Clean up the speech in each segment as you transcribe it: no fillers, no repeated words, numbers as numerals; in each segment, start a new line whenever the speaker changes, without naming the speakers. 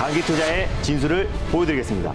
만기투자의 진수를 보여드리겠습니다.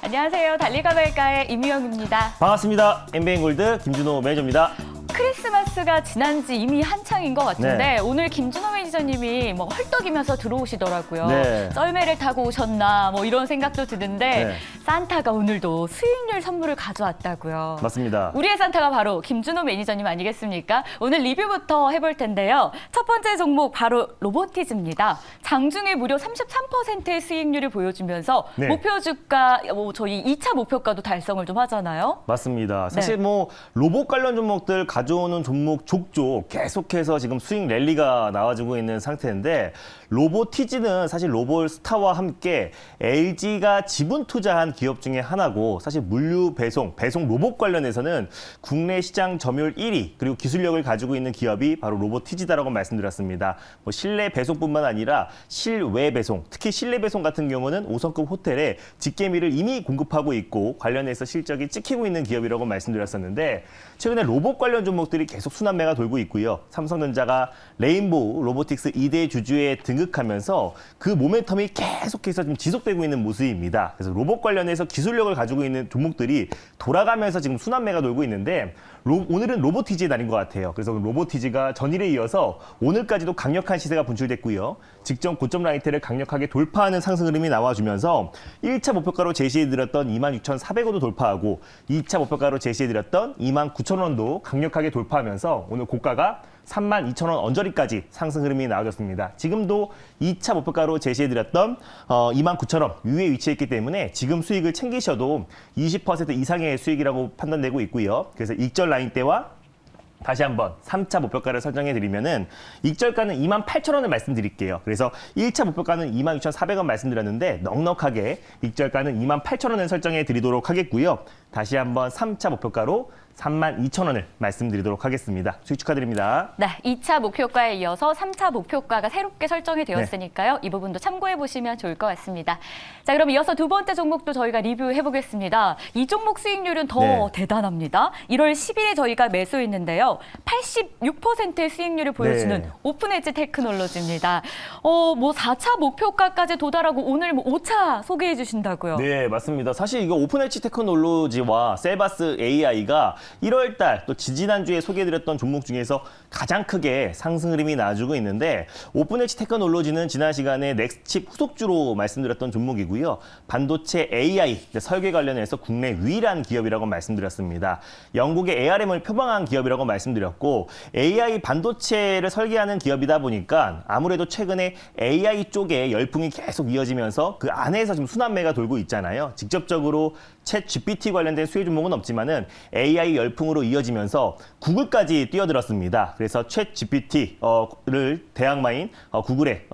안녕하세요. 달리가 말까의 임유영입니다.
반갑습니다. 엠비엔골드 김준호 매니저입니다.
크리스마스가 지난 지 이미 한창인 것 같은데
네.
오늘 김준호 매니저님이 뭐 헐떡이면서 들어오시더라고요.
네.
썰매를 타고 오셨나 뭐 이런 생각도 드는데
네.
산타가 오늘도 수익률 선물을 가져왔다고요.
맞습니다.
우리의 산타가 바로 김준호 매니저님 아니겠습니까? 오늘 리뷰부터 해볼 텐데요. 첫 번째 종목 바로 로보티즈입니다. 장중에 무려 33%의 수익률을 보여주면서
네.
목표 주가 저희 2차 목표가도 달성을 좀 하잖아요.
맞습니다. 사실
네.
뭐 로봇 관련 종목들 가져오는 종목 족족 계속해서 지금 수익 랠리가 나와주고 있는 상태인데 로보티즈는 사실 로볼스타와 함께 LG가 지분 투자한 기업 중에 하나고 사실 물류 배송 로봇 관련해서는 국내 시장 점유율 1위 그리고 기술력을 가지고 있는 기업이 바로 로보티즈다라고 말씀드렸습니다. 뭐 실내 배송뿐만 아니라 실외 배송, 특히 실내 배송 같은 경우는 5성급 호텔에 직계미를 이미 공급하고 있고 관련해서 실적이 찍히고 있는 기업이라고 말씀드렸었는데 최근에 로봇 관련 종목들이 계속 순환매가 돌고 있고요. 삼성전자가 레인보우 로보틱스 2대 주주에 등극하면서 그 모멘텀이 계속해서 좀 지속되고 있는 모습입니다. 그래서 로봇 관련해서 기술력을 가지고 있는 종목들이 돌아가면서 지금 순환매가 돌고 있는데 오늘은 로보티즈의 날인 것 같아요. 그래서 로보티즈가 전일에 이어서 오늘까지도 강력한 시세가 분출됐고요. 직전 고점 라인대를 강력하게 돌파하는 상승 흐름이 나와주면서 1차 목표가로 제시해드렸던 26,400원도 돌파하고 2차 목표가로 제시해드렸던 29,000원도 강력하게 돌파하면서 오늘 고가가 32,000원 언저리까지 상승 흐름이 나와줬습니다. 지금도 2차 목표가로 제시해드렸던 29,000원 위에 위치했기 때문에 지금 수익을 챙기셔도 20% 이상의 수익이라고 판단되고 있고요. 그래서 익절 라인대와 다시 한번 3차 목표가를 설정해드리면은 익절가는 28,000원을 말씀드릴게요. 그래서 1차 목표가는 26,400원 말씀드렸는데 넉넉하게 익절가는 28,000원을 설정해드리도록 하겠고요. 다시 한번 3차 목표가로 32,000원을 말씀드리도록 하겠습니다. 수익 축하드립니다.
네, 2차 목표가에 이어서 3차 목표가가 새롭게 설정이 되었으니까요. 이 부분도 참고해 보시면 좋을 것 같습니다. 자, 그럼 이어서 두 번째 종목도 저희가 리뷰해 보겠습니다. 이 종목 수익률은 더 대단합니다. 1월 10일에 저희가 매수했는데요. 86%의 수익률을 보여주는 오픈엣지 테크놀로지입니다. 뭐 4차 목표가까지 도달하고 오늘 뭐 5차 소개해 주신다고요.
네, 맞습니다. 사실 이거 오픈엣지 테크놀로지와 셀바스 AI가 1월 달 또 지지난주에 소개해드렸던 종목 중에서 가장 크게 상승 흐름이 나와주고 있는데 오픈엣지 테크놀로지는 지난 시간에 넥스칩 후속주로 말씀드렸던 종목이고요. 반도체 AI 설계 관련해서 국내 유일한 기업이라고 말씀드렸습니다. 영국의 ARM을 표방한 기업이라고 말씀드렸고 AI 반도체를 설계하는 기업이다 보니까 아무래도 최근에 AI 쪽에 열풍이 계속 이어지면서 그 안에서 지금 순환매가 돌고 있잖아요. 직접적으로 챗 GPT 관련된 수혜 종목은 없지만은 AI 열풍으로 이어지면서 구글까지 뛰어들었습니다. 그래서 챗 GPT를 대항마인 구글의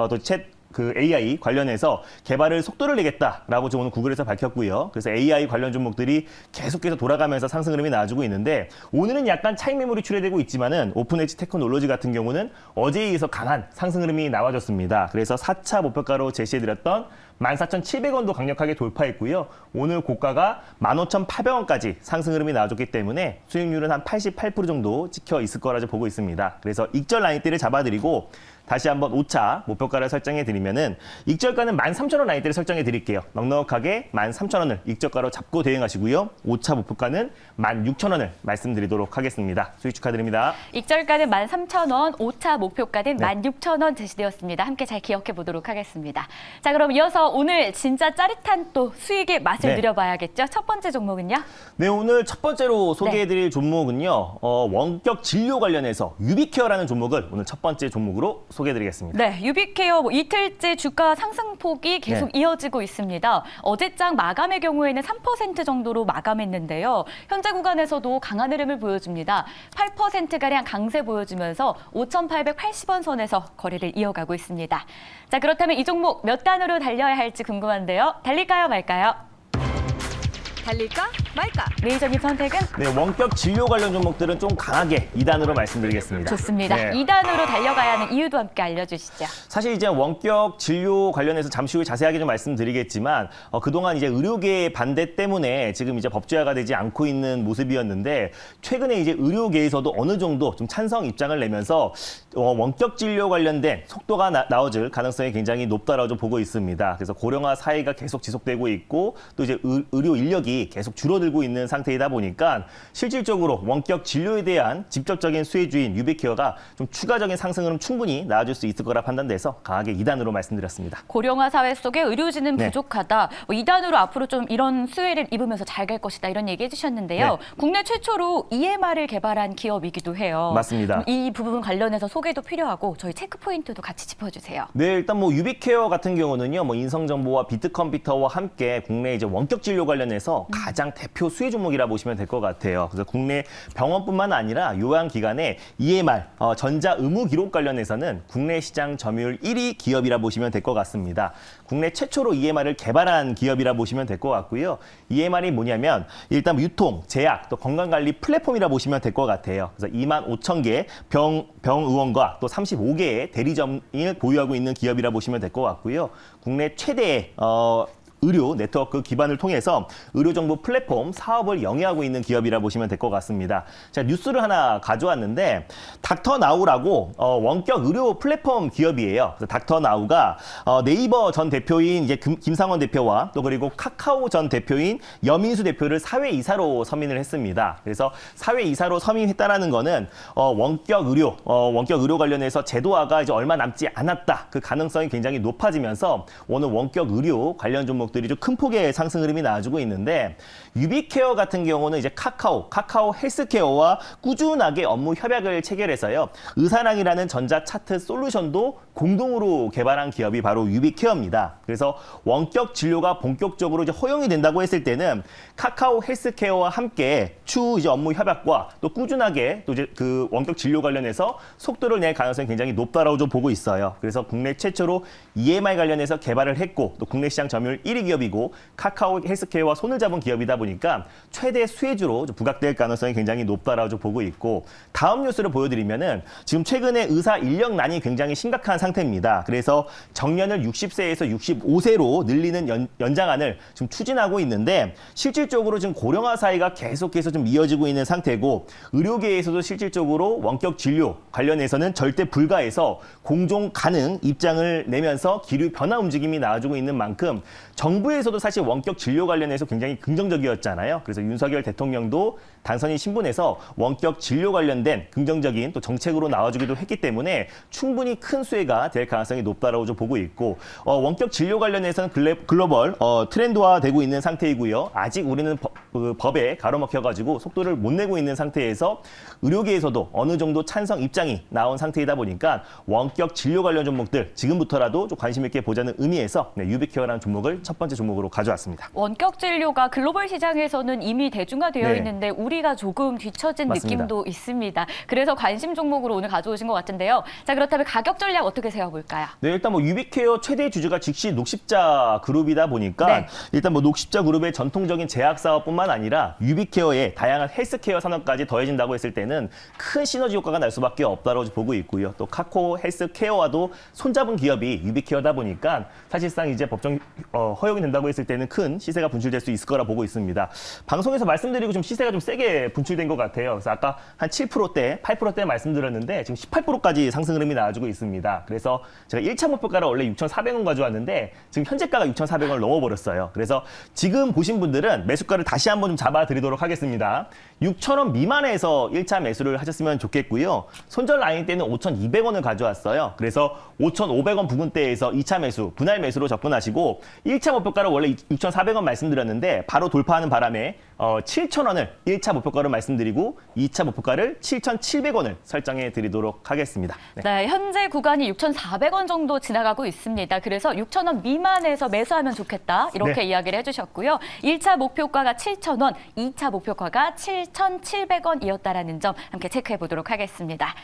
그 AI 관련해서 개발을 속도를 내겠다라고 지금 오늘 구글에서 밝혔고요. 그래서 AI 관련 종목들이 계속해서 돌아가면서 상승 흐름이 나와주고 있는데 오늘은 약간 차익 매물이 출회되고 있지만은 오픈엣지 테크놀로지 같은 경우는 어제에 이어서 강한 상승 흐름이 나와줬습니다. 그래서 4차 목표가로 제시해드렸던 14,700원도 강력하게 돌파했고요. 오늘 고가가 15,800원까지 상승 흐름이 나와줬기 때문에 수익률은 한 88% 정도 찍혀 있을 거라 보고 있습니다. 그래서 익절 라인대를 잡아드리고 다시 한번 5차 목표가를 설정해드리면은 익절가는 13,000원 라인대를 설정해드릴게요. 넉넉하게 13,000원을 익절가로 잡고 대응하시고요. 5차 목표가는 16,000원을 말씀드리도록 하겠습니다. 수익 축하드립니다.
익절가는 13,000원, 5차 목표가는 16,000원 제시되었습니다. 함께 잘 기억해 보도록 하겠습니다. 자, 그럼 이어서 오늘 진짜 짜릿한 또 수익의 맛을 누려봐야겠죠? 첫 번째 종목은요?
네, 오늘 첫 번째로 소개해드릴 종목은요. 원격 진료 관련해서 유비케어라는 종목을 오늘 첫 번째 종목으로 소개해드리겠습니다.
네, 유비케어 이틀째 주가 상승폭이 계속 이어지고 있습니다. 어제장 마감의 경우에는 3% 정도로 마감했는데요. 현재 구간에서도 강한 흐름을 보여줍니다. 8%가량 강세 보여주면서 5,880원 선에서 거래를 이어가고 있습니다. 자, 그렇다면 이 종목 몇 단으로 달려야 할지 궁금한데요. 달릴까요, 말까요?
달릴까 말까?
메이저님 선택은?
네, 원격 진료 관련 종목들은 좀 강하게 2단으로 말씀드리겠습니다.
좋습니다.
네.
2단으로 달려가야 하는 이유도 함께 알려주시죠.
사실 이제 원격 진료 관련해서 잠시 후에 자세하게 좀 말씀드리겠지만 그동안 이제 의료계의 반대 때문에 지금 이제 법제화가 되지 않고 있는 모습이었는데 최근에 이제 의료계에서도 어느 정도 좀 찬성 입장을 내면서 원격 진료 관련된 속도가 나아질 가능성이 굉장히 높다라고 좀 보고 있습니다. 그래서 고령화 사회가 계속 지속되고 있고 또 이제 의료 인력이 계속 줄어들고 있는 상태이다 보니까 실질적으로 원격 진료에 대한 직접적인 수혜주인 유비케어가 좀 추가적인 상승은 충분히 나아질 수 있을 거라 판단돼서 강하게 2단으로 말씀드렸습니다.
고령화 사회 속에 의료진은
네.
부족하다. 2단으로 앞으로 좀 이런 수혜를 입으면서 잘 갈 것이다. 이런 얘기 해주셨는데요.
네.
국내 최초로 EMR을 개발한 기업이기도 해요.
맞습니다.
이 부분 관련해서 소개도 필요하고 저희 체크 포인트도 같이 짚어주세요.
네, 일단 뭐 유비케어 같은 경우는요, 뭐 인성정보와 비트컴퓨터와 함께 국내 이제 원격 진료 관련해서 가장 대표 수혜 종목이라 보시면 될 것 같아요. 그래서 국내 병원뿐만 아니라 요양기관의 EMR, 전자 의무 기록 관련해서는 국내 시장 점유율 1위 기업이라 보시면 될 것 같습니다. 국내 최초로 EMR을 개발한 기업이라 보시면 될 것 같고요. EMR이 뭐냐면 일단 유통, 제약, 또 건강관리 플랫폼이라 보시면 될 것 같아요. 그래서 25,000개 병의원과 또 35개의 대리점을 보유하고 있는 기업이라 보시면 될 것 같고요. 국내 최대의 의료 네트워크 기반을 통해서 의료정보 플랫폼 사업을 영위하고 있는 기업이라 보시면 될 것 같습니다. 제가 뉴스를 하나 가져왔는데 닥터나우라고 원격 의료 플랫폼 기업이에요. 그래서 닥터나우가 네이버 전 대표인 이제 김상원 대표와 또 그리고 카카오 전 대표인 여민수 대표를 사회이사로 서민을 했습니다. 그래서 사회이사로 서민했다라는 거는 원격 의료 관련해서 제도화가 이제 얼마 남지 않았다. 그 가능성이 굉장히 높아지면서 오늘 원격 의료 관련 종목 들이 좀 큰 폭의 상승 흐름이 나와주고 있는데 유비케어 같은 경우는 이제 카카오 헬스케어와 꾸준하게 업무 협약을 체결해서요. 의사랑이라는 전자 차트 솔루션도 공동으로 개발한 기업이 바로 유비케어입니다. 그래서 원격 진료가 본격적으로 이제 허용이 된다고 했을 때는 카카오 헬스케어와 함께 추후 이제 업무 협약과 또 꾸준하게 또 이제 그 원격 진료 관련해서 속도를 낼 가능성이 굉장히 높다라고 좀 보고 있어요. 그래서 국내 최초로 EMR 관련해서 개발을 했고 또 국내 시장 점유율 1위 기업이고 카카오 헬스케어와 손을 잡은 기업이다 보니까 최대 수혜주로 부각될 가능성이 굉장히 높다라고 좀 보고 있고 다음 뉴스를 보여드리면은 지금 최근에 의사 인력난이 굉장히 심각한 상태입니다. 그래서 정년을 60세에서 65세로 늘리는 연장안을 지금 추진하고 있는데 실질적으로 지금 고령화 사회가 계속해서 좀 이어지고 있는 상태고 의료계에서도 실질적으로 원격 진료 관련해서는 절대 불가해서 공종 가능 입장을 내면서 기류 변화 움직임이 나와주고 있는 만큼 정부에서도 사실 원격 진료 관련해서 굉장히 긍정적이었잖아요. 그래서 윤석열 대통령도 당선인 신분에서 원격 진료 관련된 긍정적인 또 정책으로 나와주기도 했기 때문에 충분히 큰 수혜가 될 가능성이 높다라고 좀 보고 있고 원격 진료 관련해서는 글로벌 트렌드화되고 있는 상태이고요. 아직 우리는 법에 가로막혀가지고 속도를 못 내고 있는 상태에서 의료계에서도 어느 정도 찬성 입장이 나온 상태이다 보니까 원격 진료 관련 종목들 지금부터라도 좀 관심 있게 보자는 의미에서 유비케어라는 종목을 첫 번째 종목으로 가져왔습니다.
원격 진료가 글로벌 시장에서는 이미 대중화되어
네.
있는데 우리가 조금 뒤처진
맞습니다.
느낌도 있습니다. 그래서 관심 종목으로 오늘 가져오신 것 같은데요. 자, 그렇다면 가격 전략 어떻게 세워볼까요?
네, 일단 뭐 유비케어 최대 주주가 즉시 녹십자 그룹이다 보니까
네.
일단 뭐 녹십자 그룹의 전통적인 제약 사업뿐만 아니라 유비케어의 다양한 헬스케어 산업까지 더해진다고 했을 때는 큰 시너지 효과가 날 수밖에 없다고 보고 있고요. 또 카카오 헬스케어와도 손잡은 기업이 유비케어다 보니까 사실상 이제 법정 허용이 된다고 했을 때는 큰 시세가 분출될 수 있을 거라 보고 있습니다. 방송에서 말씀드리고 좀 시세가 좀 세게 분출된 것 같아요. 그래서 아까 한 7%대, 8%대 말씀드렸는데 지금 18%까지 상승 흐름이 나와주고 있습니다. 그래서 제가 1차 목표가를 원래 6,400원 가져왔는데 지금 현재가가 6,400원을 넘어버렸어요. 그래서 지금 보신 분들은 매수가를 다시 한번 좀 잡아드리도록 하겠습니다. 6,000원 미만에서 1차 매수를 하셨으면 좋겠고요. 손절 라인 때는 5,200원을 가져왔어요. 그래서 5,500원 부근대에서 2차 매수, 분할 매수로 접근하시고 1차 목표가를 원래 6,400원 말씀드렸는데 바로 돌파하는 바람에 7,000원을 1차 목표가로 말씀드리고 2차 목표가를 7,700원을 설정해 드리도록 하겠습니다. 네.
네, 현재 구간이 6,400원 정도 지나가고 있습니다. 그래서 6,000원 미만에서 매수하면 좋겠다. 이렇게
네.
이야기를 해주셨고요. 1차 목표가가 7,000원, 2차 목표가가 7,700원이었다라는 점 함께 체크해 보도록 하겠습니다.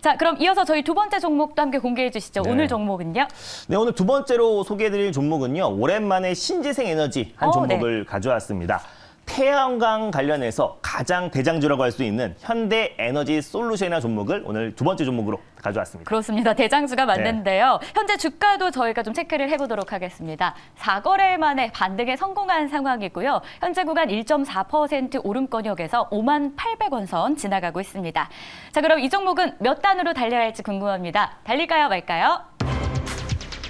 자, 그럼 이어서 저희 두 번째 종목도 함께 공개해 주시죠.
네.
오늘 종목은요?
네, 오늘 두 번째로 소개해드릴 종목은요. 오랜만에 신재생 에너지 한 종목을 가져왔습니다. 태양광 관련해서 가장 대장주라고 할 수 있는 현대 에너지 솔루션이라는 종목을 오늘 두 번째 종목으로 가져왔습니다.
그렇습니다. 대장주가 맞는데요. 현재 주가도 저희가 좀 체크를 해보도록 하겠습니다. 4거래일 만에 반등에 성공한 상황이고요. 현재 구간 1.4% 오름권역에서 58,000원 선 지나가고 있습니다. 자, 그럼 이 종목은 몇 단으로 달려야 할지 궁금합니다. 달릴까요, 말까요?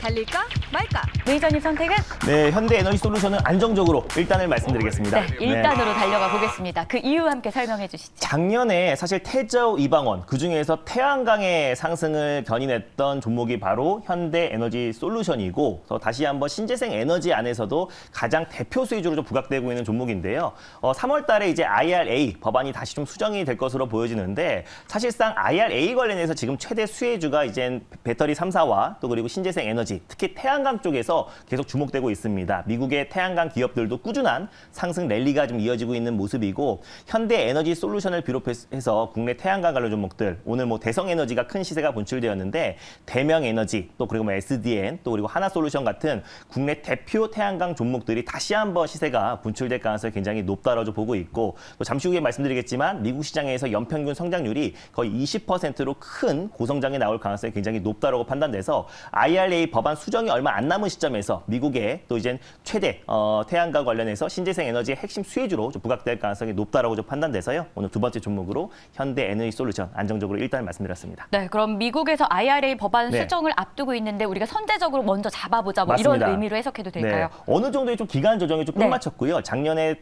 달릴까 말까?
매니저님 선택은?
네, 현대 에너지 솔루션은 안정적으로 1단을 말씀드리겠습니다.
네, 1단으로 달려가 보겠습니다. 그 이유 함께 설명해 주시죠.
작년에 사실 태저우 이방원, 그중에서 태양광의 상승을 견인했던 종목이 바로 현대 에너지 솔루션이고, 다시 한번 신재생 에너지 안에서도 가장 대표 수혜주로 좀 부각되고 있는 종목인데요. 3월 달에 이제 IRA 법안이 다시 좀 수정이 될 것으로 보여지는데, 사실상 IRA 관련해서 지금 최대 수혜주가 이제 배터리 3사와 또 그리고 신재생 에너지, 특히 태양광 쪽에서 계속 주목되고 있습니다. 미국의 태양광 기업들도 꾸준한 상승 랠리가 좀 이어지고 있는 모습이고, 현대 에너지 솔루션을 비롯해서 국내 태양광 관련 종목들, 오늘 뭐 대성에너지가 큰 시세가 분출되었는데, 대명에너지, 또 그리고 뭐 SDN, 또 그리고 하나솔루션 같은 국내 대표 태양광 종목들이 다시 한번 시세가 분출될 가능성이 굉장히 높다라고 보고 있고, 또 잠시 후에 말씀드리겠지만 미국 시장에서 연평균 성장률이 거의 20%로 큰 고성장이 나올 가능성이 굉장히 높다라고 판단돼서 IRA 법안 수정이 얼마 안 남은 시점에서 미국의 또 이제 최대 태양광 관련해서 신재생 에너지의 핵심 수혜주로 좀 부각될 가능성이 높다라고 좀 판단돼서요. 오늘 두 번째 종목으로 현대 에너지 솔루션 안정적으로 일단 말씀드렸습니다.
네, 그럼 미국에서 IRA 법안
네.
수정을 앞두고 있는데 우리가 선제적으로 먼저 잡아보자, 뭐
맞습니다.
이런 의미로 해석해도 될까요?
네. 어느 정도의 좀 기간 조정이 좀
네.
끝마쳤고요. 작년에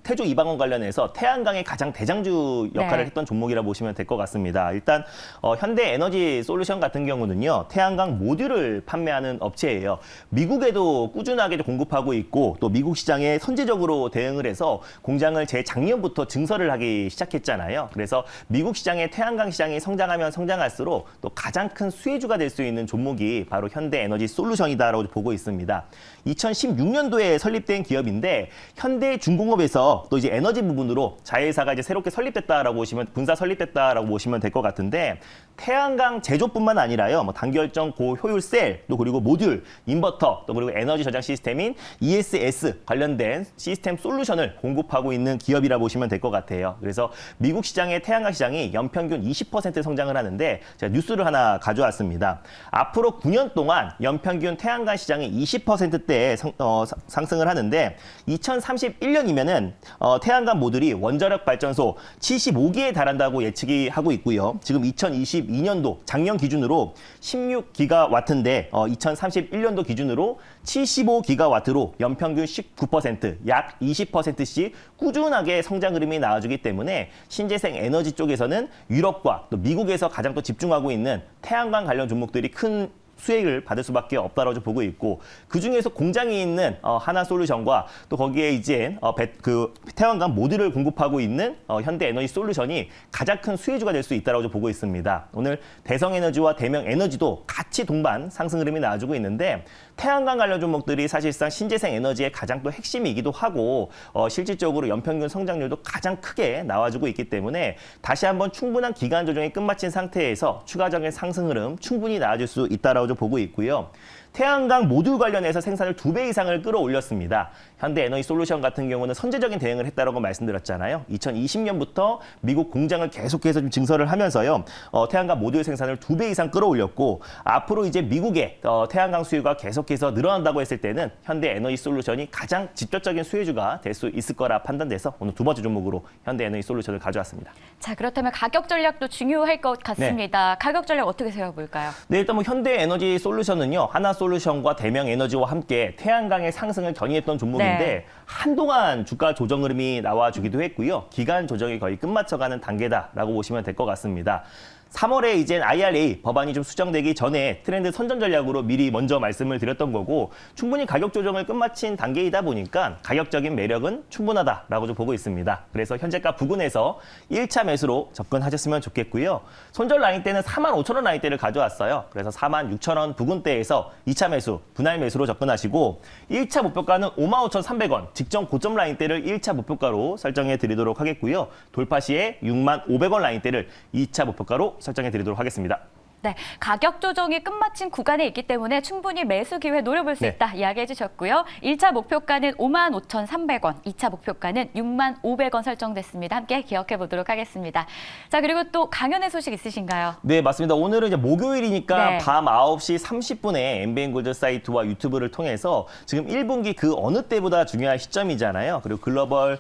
태조 이방원 관련해서 태양광의 가장 대장주 역할을
네.
했던 종목이라 보시면 될 것 같습니다. 일단 현대 에너지 솔루션 같은 경우는요, 태양광 모듈을 판매하는 업체예요. 미국에도 꾸준하게 공급하고 있고, 또 미국 시장에 선제적으로 대응을 해서 공장을 재작년부터 증설을 하기 시작했잖아요. 그래서 미국 시장의 태양광 시장이 성장하면 성장할수록 또 가장 큰 수혜주가 될 수 있는 종목이 바로 현대 에너지 솔루션이다라고 보고 있습니다. 2016년도에 설립된 기업인데, 현대 중공업에서 또 이제 에너지 부분으로 자회사가 이제 새롭게 설립됐다라고 보시면, 분사 설립됐다라고 보시면 될 것 같은데, 태양광 제조뿐만 아니라요, 뭐 단결정 고효율 셀, 또 그리고 모듈, 인버터, 또 그리고 에너지 저장 시스템인 ESS 관련된 시스템 솔루션을 공급하고 있는 기업이라 보시면 될 것 같아요. 그래서 미국 시장의 태양광 시장이 연평균 20% 성장을 하는데, 제가 뉴스를 하나 가져왔습니다. 앞으로 9년 동안 연평균 태양광 시장이 20%대의 상승을 하는데, 2031년이면은 태양광 모듈이 원자력 발전소 75기에 달한다고 예측이 하고 있고요. 지금 2022년도 작년 기준으로 16기가와트인데 2031년도 기준으로 75기가와트로 연평균 19%, 약 20%씩 꾸준하게 성장 흐름이 나와주기 때문에 신재생 에너지 쪽에서는 유럽과 또 미국에서 가장 또 집중하고 있는 태양광 관련 종목들이 큰 수익을 받을 수밖에 없다라고 보고 있고, 그 중에서 공장이 있는 하나솔루션과 또 거기에 이제 태양광 모듈을 공급하고 있는 현대 에너지 솔루션이 가장 큰 수혜주가 될 수 있다라고 보고 있습니다. 오늘 대성에너지와 대명에너지도 같이 동반 상승 흐름이 나와주고 있는데, 태양광 관련 종목들이 사실상 신재생 에너지의 가장 또 핵심이기도 하고, 실질적으로 연평균 성장률도 가장 크게 나와주고 있기 때문에 다시 한번 충분한 기간 조정이 끝마친 상태에서 추가적인 상승 흐름 충분히 나와줄 수 있다라고 보고 있고요. 태양광 모듈 관련해서 생산을 2배 이상을 끌어올렸습니다. 현대 에너지 솔루션 같은 경우는 선제적인 대응을 했다라고 말씀드렸잖아요. 2020년부터 미국 공장을 계속해서 좀 증설을 하면서요, 태양광 모듈 생산을 2배 이상 끌어올렸고, 앞으로 이제 미국의 태양광 수요가 계속해서 늘어난다고 했을 때는 현대 에너지 솔루션이 가장 직접적인 수혜주가 될 수 있을 거라 판단돼서 오늘 두 번째 종목으로 현대 에너지 솔루션을 가져왔습니다.
자, 그렇다면 가격 전략도 중요할 것 같습니다. 가격 전략 어떻게 세워볼까요?
네, 일단 뭐 현대 에너지 솔루션은요, 하나솔루션과 대명에너지와 함께 태양광의 상승을 견인했던 종목인데,
네.
한동안 주가 조정 흐름이 나와주기도 했고요. 기간 조정이 거의 끝마쳐가는 단계다라고 보시면 될 것 같습니다. 3월에 이제 IRA 법안이 좀 수정되기 전에 트렌드 선전 전략으로 미리 먼저 말씀을 드렸던 거고, 충분히 가격 조정을 끝마친 단계이다 보니까 가격적인 매력은 충분하다라고 좀 보고 있습니다. 그래서 현재가 부근에서 1차 매수로 접근하셨으면 좋겠고요. 손절 라인대는 45,000원 라인대를 가져왔어요. 그래서 46,000원 부근대에서 2차 매수, 분할 매수로 접근하시고, 1차 목표가는 55,300원, 직전 고점 라인대를 1차 목표가로 설정해 드리도록 하겠고요. 돌파 시에 65,000원 라인대를 2차 목표가로 설정해 드리도록 하겠습니다.
네, 가격 조정이 끝마친 구간에 있기 때문에 충분히 매수 기회 노려볼 수
네.
있다 이야기해 주셨고요. 1차 목표가는 55,300원, 2차 목표가는 65,500원 설정됐습니다. 함께 기억해 보도록 하겠습니다. 자, 그리고 또 강연회 소식 있으신가요?
네, 맞습니다. 오늘은 이제 목요일이니까
네.
밤 9시 30분에 엠비엔골드 사이트와 유튜브를 통해서 지금 1분기 그 어느 때보다 중요한 시점이잖아요. 그리고 글로벌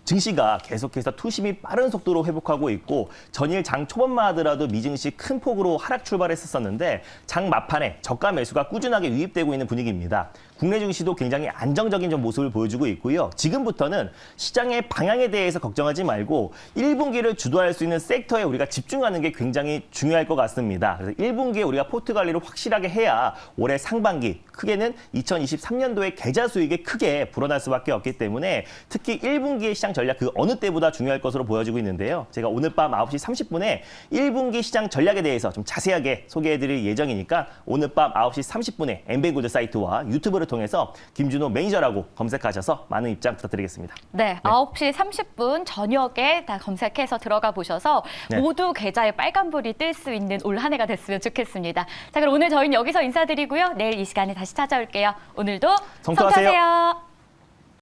증시가 계속해서 투심이 빠른 속도로 회복하고 있고 전일 장 초반만 하더라도 미증시 큰 폭으로 하락 출발했었는데 장 막판에 저가 매수가 꾸준하게 유입되고 있는 분위기입니다. 국내 증시도 굉장히 안정적인 좀 모습을 보여주고 있고요. 지금부터는 시장의 방향에 대해서 걱정하지 말고 1분기를 주도할 수 있는 섹터에 우리가 집중하는 게 굉장히 중요할 것 같습니다. 그래서 1분기에 우리가 포트 관리를 확실하게 해야 올해 상반기, 크게는 2023년도에 계좌 수익이 크게 불어날 수밖에 없기 때문에 특히 1분기의 시장 전략 그 어느 때보다 중요할 것으로 보여지고 있는데요. 제가 오늘 밤 9시 30분에 1분기 시장 전략에 대해서 좀 자세하게 소개해드릴 예정이니까 오늘 밤 9시 30분에 엠비엔골드 사이트와 유튜브를 통해서 김준호 매니저라고 검색하셔서 많은 입장 부탁드리겠습니다.
네, 9시 30분 저녁에 다 검색해서 들어가 보셔서
네.
모두 계좌에 빨간불이 뜰 수 있는 올 한 해가 됐으면 좋겠습니다. 자, 그럼 오늘 저희는 여기서 인사드리고요. 내일 이 시간에 다시 찾아올게요. 오늘도
성투하세요.
성투하세요.